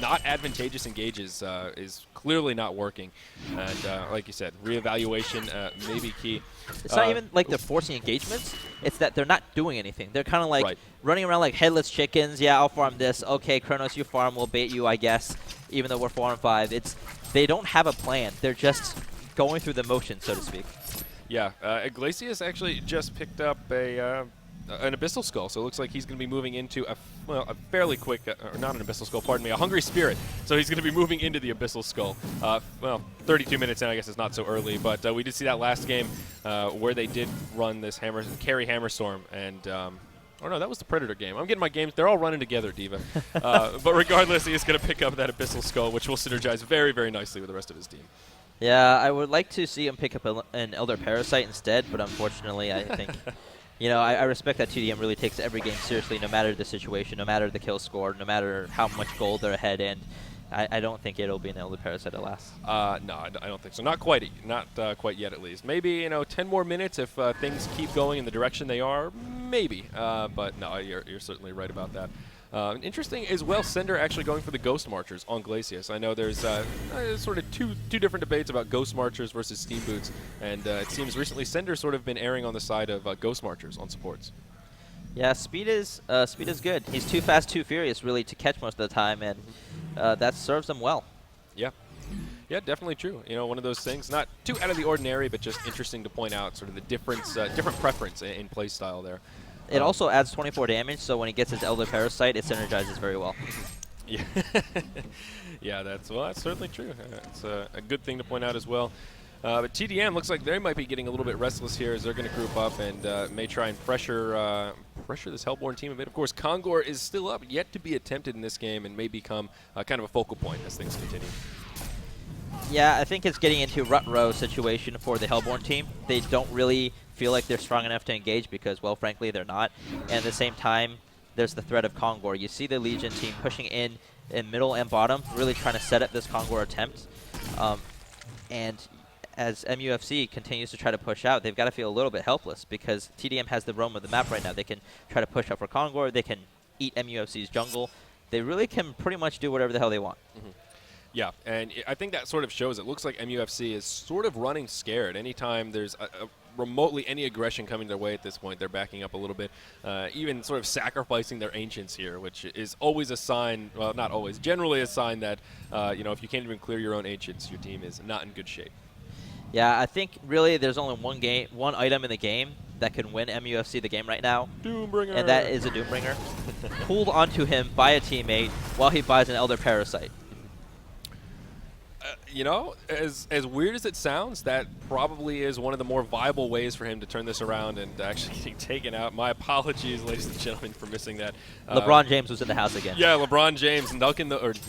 not advantageous engages is clearly not working. And like you said, reevaluation may be key.
It's not even like they're forcing engagements. It's that they're not doing anything. They're kind of like running around like headless chickens. Yeah, I'll farm this. Okay, Kronos, you farm. We'll bait you, I guess, even though we're 4-on-5. They don't have a plan. They're just going through the motion, so to speak.
Yeah, Iglesias actually just picked up a an Abyssal Skull. So it looks like he's going to be moving into a fairly quick, or not an Abyssal Skull, pardon me, a Hungry Spirit. So he's going to be moving into the Abyssal Skull. 32 minutes in, I guess it's not so early, but we did see that last game where they did run this carry Hammerstorm, and oh no, that was the Predator game. I'm getting my games, they're all running together, Diva. But regardless, he is going to pick up that Abyssal Skull, which will synergize very, very nicely with the rest of his team.
Yeah, I would like to see him pick up an Elder Parasite instead, but unfortunately, I think, I respect that TDM really takes every game seriously, no matter the situation, no matter the kill score, no matter how much gold they're ahead, and I don't think it'll be an Elder Parasite at last.
No, I don't think so. Not quite yet, at least. Maybe 10 more minutes if things keep going in the direction they are. Maybe, but no, you're certainly right about that. Interesting as well, Sender actually going for the Ghost Marchers on Glacius. I know there's sort of two different debates about Ghost Marchers versus Steam Boots, and it seems recently Sender's sort of been erring on the side of Ghost Marchers on supports.
Yeah, speed is good. He's too fast, too furious, really, to catch most of the time, and that serves him well.
Yeah. Yeah, definitely true. One of those things, not too out of the ordinary, but just interesting to point out sort of the different preference in play style there.
It also adds 24 damage, so when he gets his Elder Parasite, it synergizes very well.
Yeah, yeah, that's certainly true. It's a good thing to point out as well. But TDM looks like they might be getting a little bit restless here as they're going to group up and may try and pressure this Hellborn team a bit. Of course, Kongor is still up, yet to be attempted in this game, and may become kind of a focal point as things continue.
Yeah, I think it's getting into a rut row situation for the Hellborn team. They don't really feel like they're strong enough to engage because, well, frankly, they're not. And at the same time, there's the threat of Kongor. You see the Legion team pushing in middle and bottom, really trying to set up this Kongor attempt. And as MUFC continues to try to push out, they've got to feel a little bit helpless because TDM has the roam of the map right now. They can try to push up for Kongor. They can eat MUFC's jungle. They really can pretty much do whatever the hell they want.
Mm-hmm. Yeah, and I think that sort of shows. It looks like MUFC is sort of running scared. Anytime there's remotely any aggression coming their way at this point, they're backing up a little bit, even sort of sacrificing their Ancients here, which is always a sign, well, not always, generally a sign that, if you can't even clear your own Ancients, your team is not in good shape.
Yeah, I think really there's only one item in the game that can win MUFC the game right now.
Doombringer.
And that is a Doombringer. Pulled onto him by a teammate while he buys an Elder Parasite.
As weird as it sounds, that probably is one of the more viable ways for him to turn this around and actually getting taken out. My apologies, ladies and gentlemen, for missing that.
LeBron James was in the house again.
Yeah, LeBron James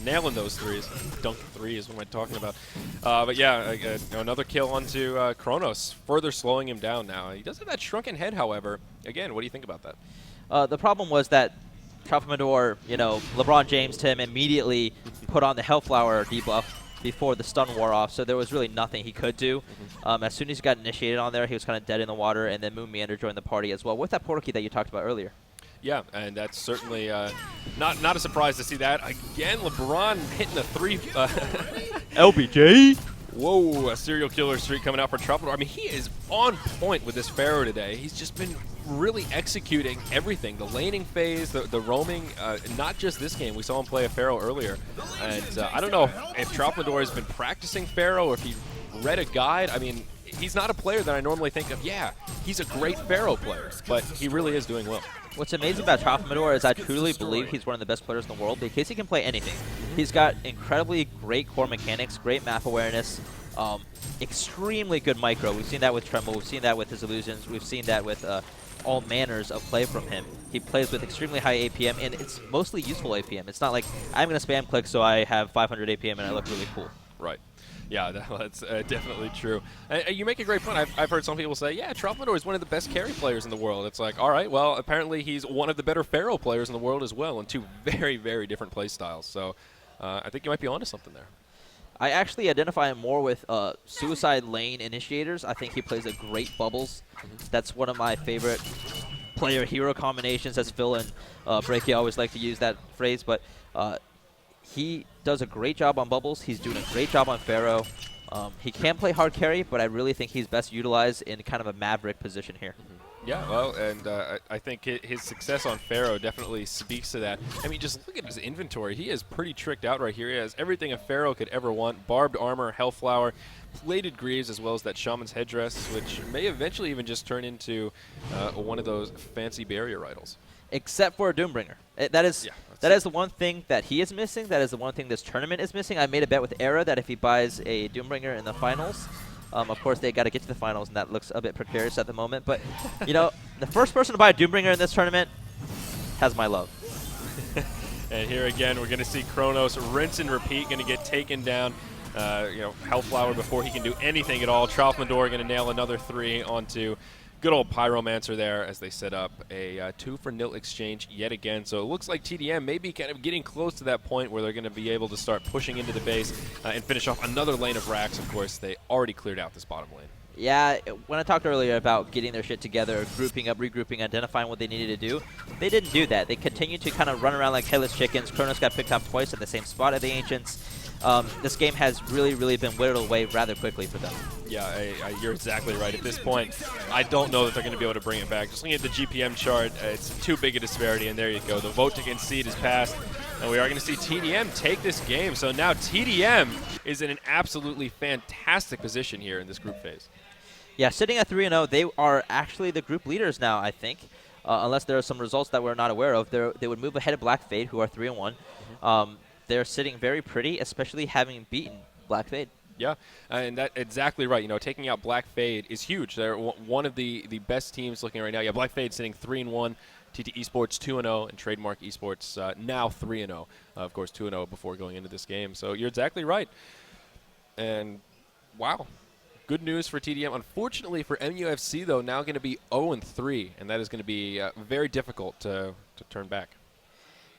nailing those threes. Dunking threes, what am I talking about? But yeah, another kill onto Kronos, further slowing him down now. He does have that shrunken head, however. Again, what do you think about that?
The problem was that Tralfamador, LeBron James to him immediately put on the Hellflower debuff before the stun wore off, so there was really nothing he could do. As soon as he got initiated on there, he was kind of dead in the water, and then Moon Meander joined the party as well with that portal key that you talked about earlier.
Yeah, and that's certainly not a surprise to see that. Again, LeBron hitting a three.
LBJ?
Whoa, a serial killer streak coming out for Tralfamador. I mean, he is on point with this Pharaoh today. He's just been really executing everything. The laning phase, the roaming, not just this game. We saw him play a Pharaoh earlier. And I don't know if Tralfamador has been practicing Pharaoh or if he read a guide. I mean, he's not a player that I normally think of, yeah, he's a great Pharaoh player, but he really is doing well.
What's amazing about Tralfamador is I truly believe he's one of the best players in the world because he can play anything. He's got incredibly great core mechanics, great map awareness, extremely good micro. We've seen that with Tremble. We've seen that with his illusions. We've seen that with all manners of play from him. He plays with extremely high APM, and it's mostly useful APM. It's not like I'm going to spam click so I have 500 APM and I look really cool.
Right. Yeah, that's definitely true. You make a great point. I've heard some people say, yeah, Tralfamador is one of the best carry players in the world. It's like, all right, well, apparently he's one of the better Pharaoh players in the world as well, and two very, very different play styles. So I think you might be onto something there.
I actually identify him more with Suicide Lane Initiators. I think he plays a great Bubbles. That's one of my favorite player-hero combinations, as Phil and Breaky always like to use that phrase. But he does a great job on Bubbles. He's doing a great job on Pharaoh. He can play hard carry, but I really think he's best utilized in kind of a Maverick position here.
Yeah, well, and I think his success on Pharaoh definitely speaks to that. I mean, just look at his inventory. He is pretty tricked out right here. He has everything a Pharaoh could ever want: barbed armor, Hellflower, plated greaves, as well as that Shaman's headdress, which may eventually even just turn into one of those fancy barrier idols.
Except for a Doombringer. That is the one thing that he is missing. That is the one thing this tournament is missing. I made a bet with Era that if he buys a Doombringer in the finals, of course, they got to get to the finals, and that looks a bit precarious at the moment. But, you know, the first person to buy a Doombringer in this tournament has my love.
And here again, we're going to see Kronos rinse and repeat, going to get taken down. Hellflower before he can do anything at all. Troufmandor going to nail another 3 onto good old Pyromancer there as they set up a 2-for-0 exchange yet again. So it looks like TDM may be kind of getting close to that point where they're going to be able to start pushing into the base and finish off another lane of racks. Of course, they already cleared out this bottom lane.
Yeah, when I talked earlier about getting their shit together, grouping up, regrouping, identifying what they needed to do, they didn't do that. They continued to kind of run around like headless chickens. Kronos got picked up twice at the same spot at the Ancients. This game has really been whittled away rather quickly for them.
Yeah, you're exactly right. At this point, I don't know that they're going to be able to bring it back. Just looking at the GPM chart, it's too big a disparity, and there you go. The vote to concede is passed, and we are going to see TDM take this game. So now TDM is in an absolutely fantastic position here in this group phase. Yeah,
sitting at 3-0, they are actually the group leaders now, I think. Unless there are some results that we're not aware of, they would move ahead of Black Fade, who are 3-1. They're sitting very pretty, especially having beaten Black Fade.
Yeah, and that's exactly right. You know, taking out Black Fade is huge. They're one of the best teams looking right now. Yeah, Black Fade sitting 3-1, TT eSports 2-0, and Trademark eSports now 3-0. Of course, 2-0 before going into this game. So you're exactly right. And wow, good news for TDM. Unfortunately for MUFC, though, now going to be 0-3, and that is going to be very difficult to turn back.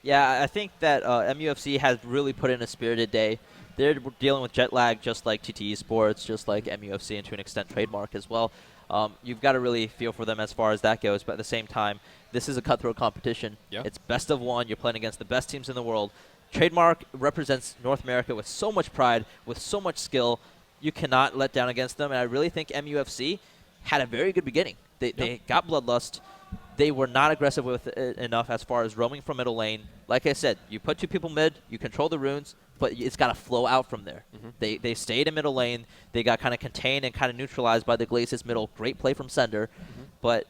Yeah, I think that MUFC has really put in a spirited day. They're dealing with jet lag just like TT eSports, just like MUFC, and to an extent Trademark as well. You've got to really feel for them as far as that goes, but at the same time, this is a cutthroat competition.
Yeah.
It's best of one. You're playing against the best teams in the world. Trademark represents North America with so much pride, with so much skill. You cannot let down against them, and I really think MUFC had a very good beginning. They got Bloodlust. They were not aggressive with it enough as far as roaming from middle lane. Like I said, you put 2 people mid, you control the runes, but it's got to flow out from there. Mm-hmm. They stayed in middle lane. They got kind of contained and kind of neutralized by the Glacius middle. Great play from Sender, but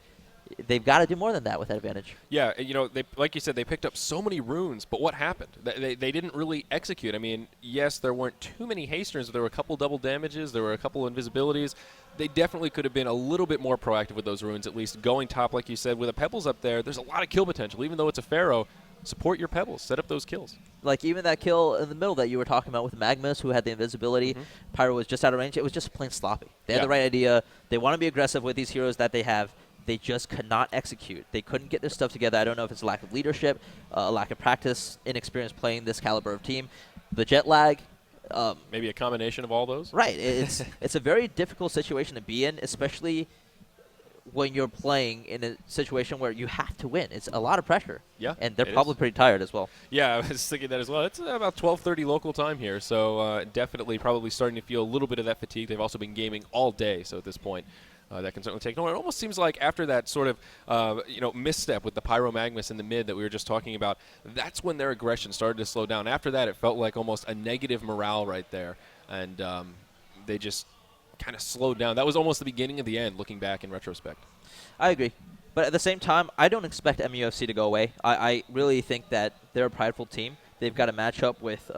they've got to do more than that with that advantage.
Yeah, you know, like you said, they picked up so many runes, but what happened? They didn't really execute. I mean, yes, there weren't too many hasters. There were a couple double damages. There were a couple invisibilities. They definitely could have been a little bit more proactive with those runes, at least going top, like you said. With a Pebbles up there, there's a lot of kill potential. Even though it's a Pharaoh, support your Pebbles. Set up those kills.
Like even that kill in the middle that you were talking about with Magnus, who had the invisibility. Pyro was just out of range. It was just plain sloppy. They had the right idea. They want to be aggressive with these heroes that they have. They just could not execute. They couldn't get their stuff together. I don't know if it's a lack of leadership, a lack of practice, inexperience playing this caliber of team. The jet lag.
Maybe a combination of all those?
Right. It's a very difficult situation to be in, especially when you're playing in a situation where you have to win. It's a lot of pressure.
Yeah,
and they're probably pretty tired as well.
Yeah, I was thinking that as well. It's about 12:30 local time here, so definitely probably starting to feel a little bit of that fatigue. They've also been gaming all day, so at this point, that can certainly take. No, it almost seems like after that sort of misstep with the Pyro Magnus in the mid that we were just talking about, that's when their aggression started to slow down. After that, it felt like almost a negative morale right there, and they just kind of slowed down. That was almost the beginning of the end, looking back in retrospect.
I agree. But at the same time, I don't expect MUFC to go away. I really think that they're a prideful team. They've got a matchup with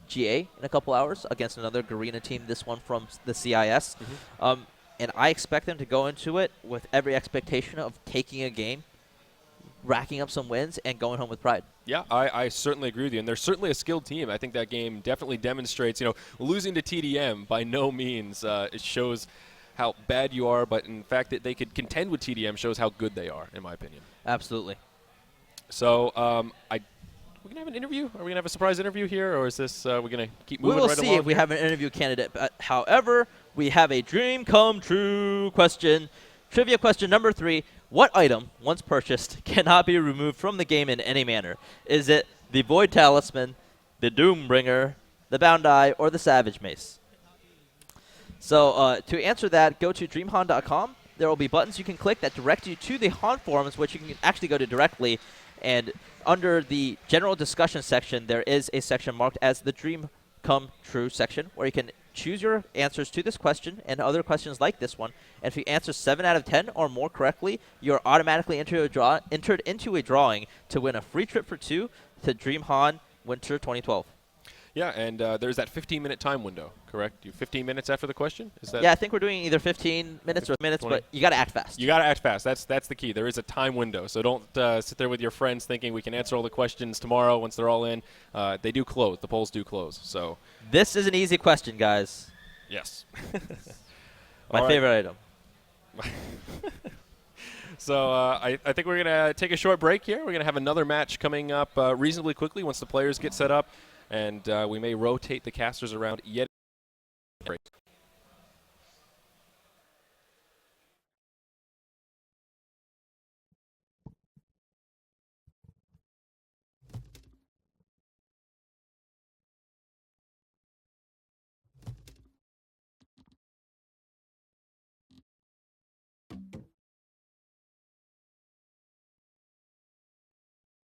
GA in a couple hours against another Garena team, this one from the CIS. And I expect them to go into it with every expectation of taking a game, racking up some wins, and going home with pride.
Yeah, I certainly agree with you. And they're certainly a skilled team. I think that game definitely demonstrates, losing to TDM by no means it shows how bad you are, but in fact that they could contend with TDM shows how good they are, in my opinion.
Absolutely.
So we're going to have an interview? Are we going to have a surprise interview here, or is this we're going to keep moving right along?
We will see if we have an interview candidate. But however, we have a dream come true question. Trivia question number 3. What item, once purchased, cannot be removed from the game in any manner? Is it the Void Talisman, the Doombringer, the Bound Eye, or the Savage Mace? So to answer that, go to DreamHawn.com. there will be buttons you can click that direct you to the HON forums, which you can actually go to directly. And under the general discussion section, there is a section marked as the Dream Come True section, where you can choose your answers to this question and other questions like this one. And if you answer 7 out of 10 or more correctly, you're automatically entered into a drawing to win a free trip for 2 to DreamHack Winter 2012.
Yeah, and there's that 15-minute time window, correct? You 15 minutes after the question? Is that?
Yeah, I think we're doing either 15 minutes or minutes,
20.
but you got to act fast.
You got to act fast. That's the key. There is a time window, so don't sit there with your friends thinking we can answer all the questions tomorrow once they're all in. They do close. The polls do close. So
this is an easy question, guys.
yes.
My favorite item.
So I think we're going to take a short break here. We're going to have another match coming up reasonably quickly once the players get set up, and we may rotate the casters around yet. Break.